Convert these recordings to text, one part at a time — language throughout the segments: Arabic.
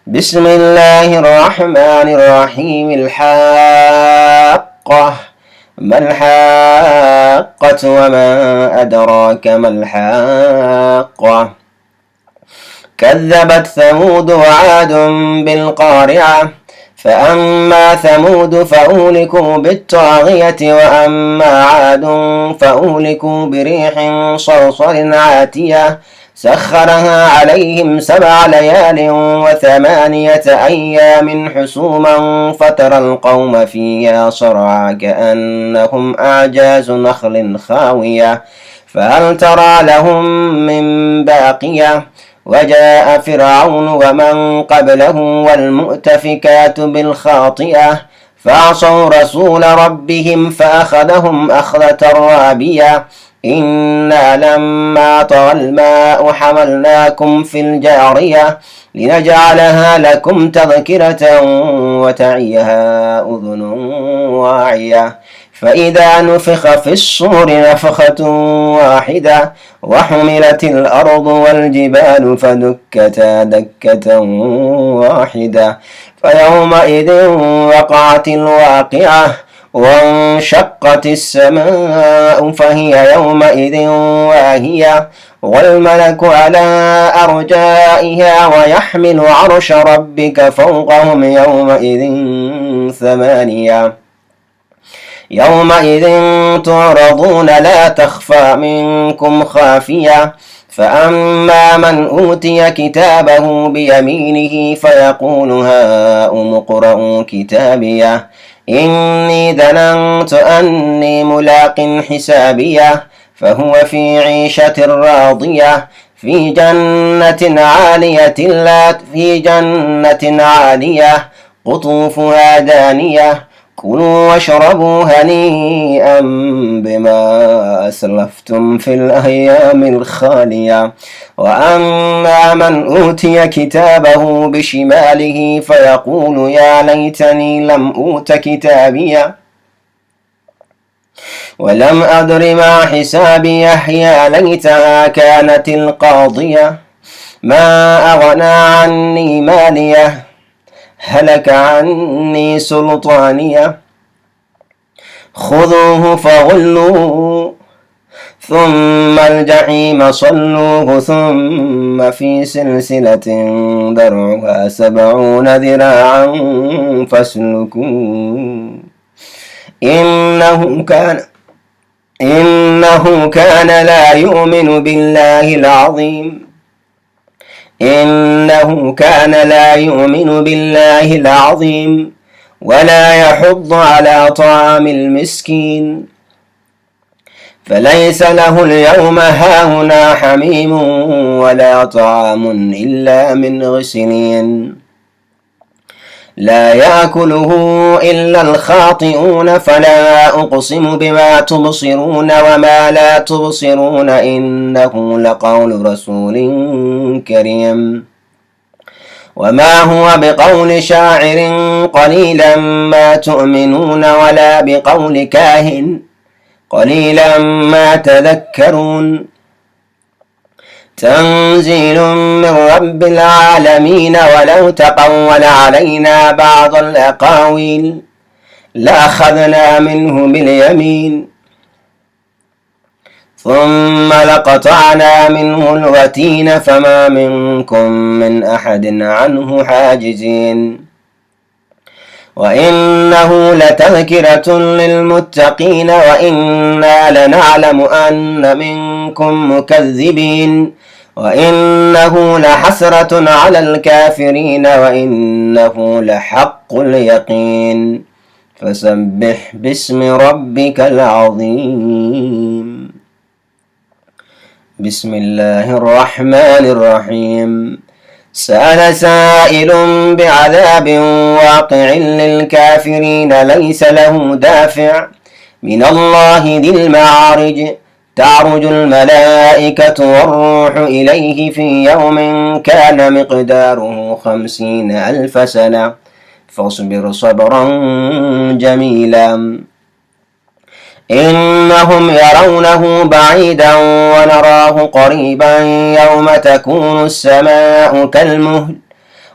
بسم الله الرحمن الرحيم. الحاقة، ما الحاقة وما أدراك ما الحاقة. كذبت ثمود وعاد بالقارعة، فأما ثمود فأهلكوا بالطاغية وأما عاد فأهلكوا بريح صرصر عاتية سخرها عليهم 7 ليال و8 أيام حسوما فترى القوم فيها صرعى كأنهم أعجاز نخل خاوية فهل ترى لهم من باقية. وجاء فرعون ومن قبله والمؤتفكات بالخاطئة فعصوا رسول ربهم فأخذهم أخذة رابية. إنا لما طغى الماء حملناكم في الجارية لنجعلها لكم تذكرة وتعيها أذن واعية. فإذا نفخ في الصور نفخة واحدة وحملت الأرض والجبال فدكتا دكة واحدة فيومئذ وقعت الواقعة وانشقت السماء فهي يومئذ واهية والملك على أرجائها ويحمل عرش ربك فوقهم يومئذ 8. يومئذ تعرضون لا تخفى منكم خافية. فأما من أوتي كتابه بيمينه فيقول هاؤم اقرءوا كتابيه إني ظننت أني ملاق حسابيه فهو في عيشة راضية في جنة عالية قطوفها دانية كلوا واشربوا هنيئا بما أسلفتم في الأيام الخالية. وأما من أوتي كتابه بشماله فيقول يا ليتني لم أوت كتابيه ولم أدر ما حسابيه يا ليتها كانت القاضية ما أغنى عني ماليه هلك عني سلطانيه خذوه فغلوه ثم الجحيم صلوه ثم في سلسلة ذرعها 70 ذراعا فاسلكوه إنه كان لا يؤمن بالله العظيم ولا يحض على طعام المسكين فليس له اليوم هاهنا حميم ولا طعام إلا من غسلين لا يأكله إلا الخاطئون. فلا أقسم بما تبصرون وما لا تبصرون إنه لقول رسول كريم وما هو بقول شاعر قليلا ما تؤمنون ولا بقول كاهن قليلا ما تذكرون. تنزيل من رب العالمين ولو تقول علينا بعض الأقاويل لأخذنا منه باليمين ثم لقطعنا منه الوتين فما منكم من أحد عنه حاجزين. وإنه لتذكرة للمتقين وإنا لنعلم أن منكم مكذبين وإنه لحسرة على الكافرين وإنه لحق اليقين. فسبح باسم ربك العظيم. بسم الله الرحمن الرحيم. سأل سائل بعذاب واقع للكافرين ليس له دافع من الله ذي المعارج تعرج الملائكة والروح إليه في يوم كان مقداره 50,000 سنة فاصبر صبرا جميلا إنهم يرونه بعيدا ونراه قريبا يوم تكون السماء كالمهل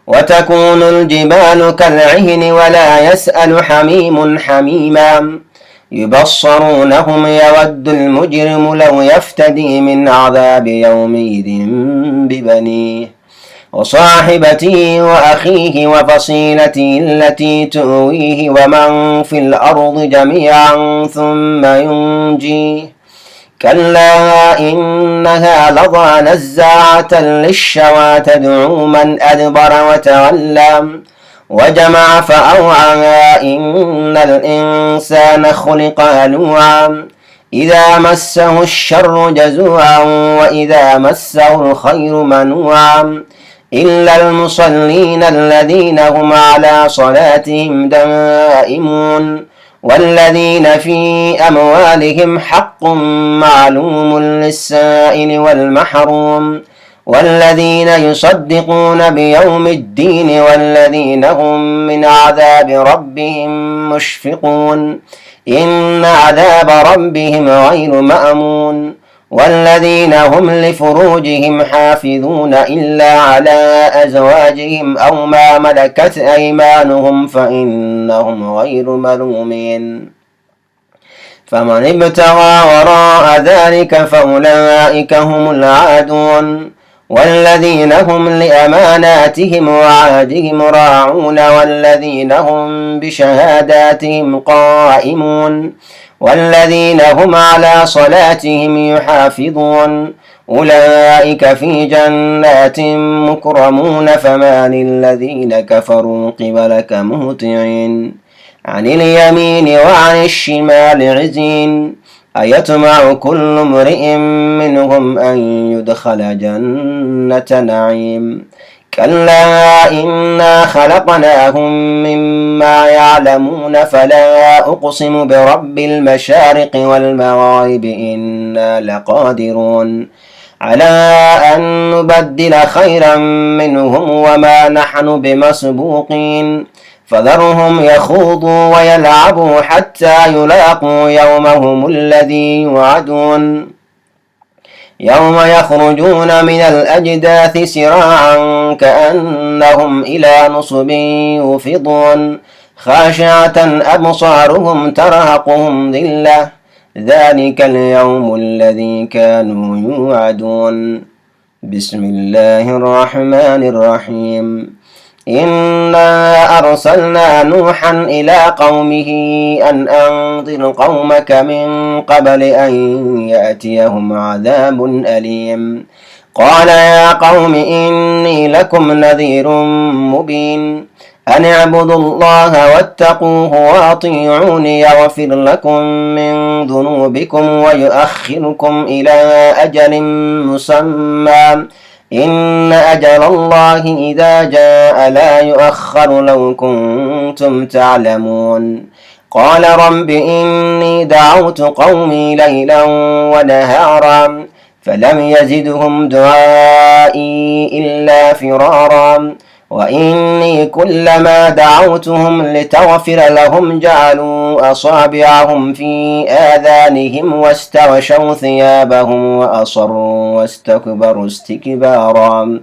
وتكون الجبال كالعهن ولا يسأل حميم حميما يبصرونهم يود المجرم لو يفتدي من عذاب يومئذ ببنيه وصاحبته وأخيه وفصيلته التي تؤويه ومن في الأرض جميعا ثم ينجيه كلا إنها لظى نزاعة للشوى تدعو من أدبر وتولى وجمع فأوعى إن الإنسان خلق هلوعا إذا مسه الشر جزوعا وإذا مسه الخير منوعا إلا المصلين الذين هم على صلاتهم دائمون والذين في أموالهم حق معلوم للسائل والمحروم والذين يصدقون بيوم الدين والذين هم من عذاب ربهم مشفقون إن عذاب ربهم غير مأمون والذين هم لفروجهم حافظون إلا على أزواجهم أو ما ملكت أيمانهم فإنهم غير ملومين فمن ابتغى وراء ذلك فأولئك هم العادون والذين هم لأماناتهم وعهدهم راعون والذين هم بشهاداتهم قائمون والذين هم على صلاتهم يحافظون أولئك في جنات مكرمون فما للذين كفروا قبلك مهطعين عن اليمين وعن الشمال عزين أيطمع كل امرئ منهم أن يدخل جنة نعيم كلا إنا خلقناهم مما يعلمون فلا أقسم برب المشارق والمغارب إنا لقادرون على أن نبدل خيرا منهم وما نحن بمسبوقين فذرهم يخوضوا ويلعبوا حتى يلاقوا يومهم الذي يوعدون يوم يخرجون من الأجداث سراعا كأنهم إلى نصب يوفضون خاشعة أبصارهم ترهقهم ذلة ذلك اليوم الذي كانوا يوعدون بسم الله الرحمن الرحيم إنا أرسلنا نوحا إلى قومه أن أنذر قومك من قبل أن يأتيهم عذاب أليم قال يا قوم إني لكم نذير مبين أن اعبدوا الله واتقوه وأطيعوني يغفر لكم من ذنوبكم ويؤخركم إلى أجل مسمى إن أجل الله إذا جاء لا يؤخر لو كنتم تعلمون قال رب إني دعوت قومي ليلا ونهارا فلم يزدهم دعائي إلا فرارا وإني كلما دعوتهم لتغفر لهم جعلوا أصابعهم في آذانهم واستغشوا ثيابهم وأصروا واستكبروا استكبارا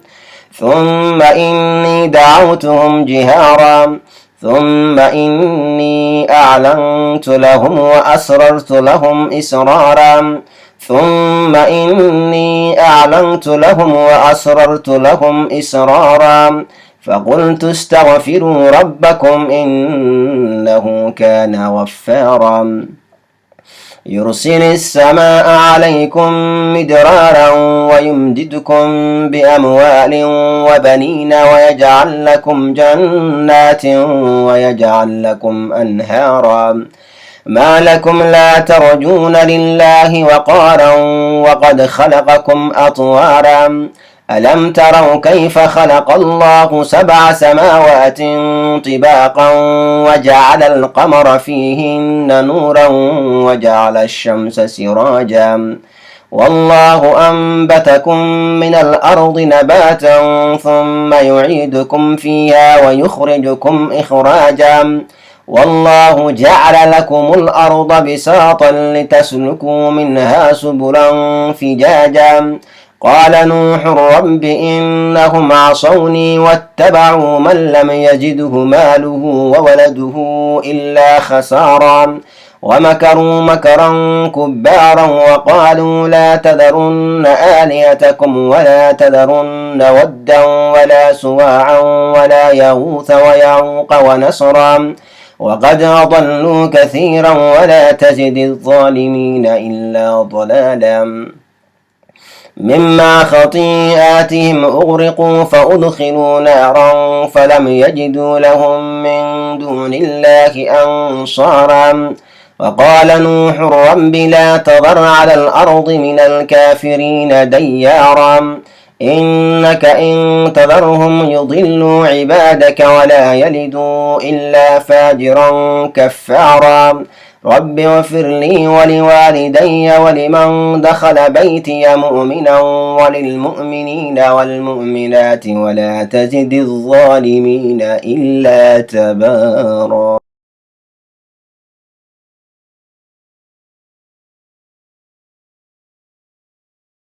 ثم إني دعوتهم جهارا ثم إني أعلنت لهم وأسررت لهم إسرارا ثم إني أعلنت لهم وأسررت لهم إسرارا فقلت استغفروا ربكم إنه كان غفارا يرسل السماء عليكم مدرارا ويمددكم بأموال وبنين ويجعل لكم جنات ويجعل لكم أنهارا ما لكم لا ترجون لله وقارا وقد خلقكم أطوارا ألم تروا كيف خلق الله 7 سماوات طباقا وجعل القمر فيهن نورا وجعل الشمس سراجا والله أنبتكم من الأرض نباتا ثم يعيدكم فيها ويخرجكم إخراجا والله جعل لكم الأرض بساطا لتسلكوا منها سبلا فجاجا قال نوح رب إنهم عصوني واتبعوا من لم يجده ماله وولده إلا خسارا ومكروا مكرا كبارا وقالوا لا تذرن آلهتكم ولا تذرن ودا ولا سواعا ولا يغوث ويعوق ونسرا وقد أضلوا كثيرا ولا تزد الظالمين إلا ضلالا مما خطيئاتهم أغرقوا فأدخلوا نارا فلم يجدوا لهم من دون الله أنصارا وقال نوح رب لا تذر على الأرض من الكافرين ديارا إنك إن تذرهم يضلوا عبادك ولا يلدوا إلا فاجرا كفارا رب اغفر لي ولوالدي ولمن دخل بيتي مؤمنا وللمؤمنين والمؤمنات ولا تزد الظالمين إلا تبارا.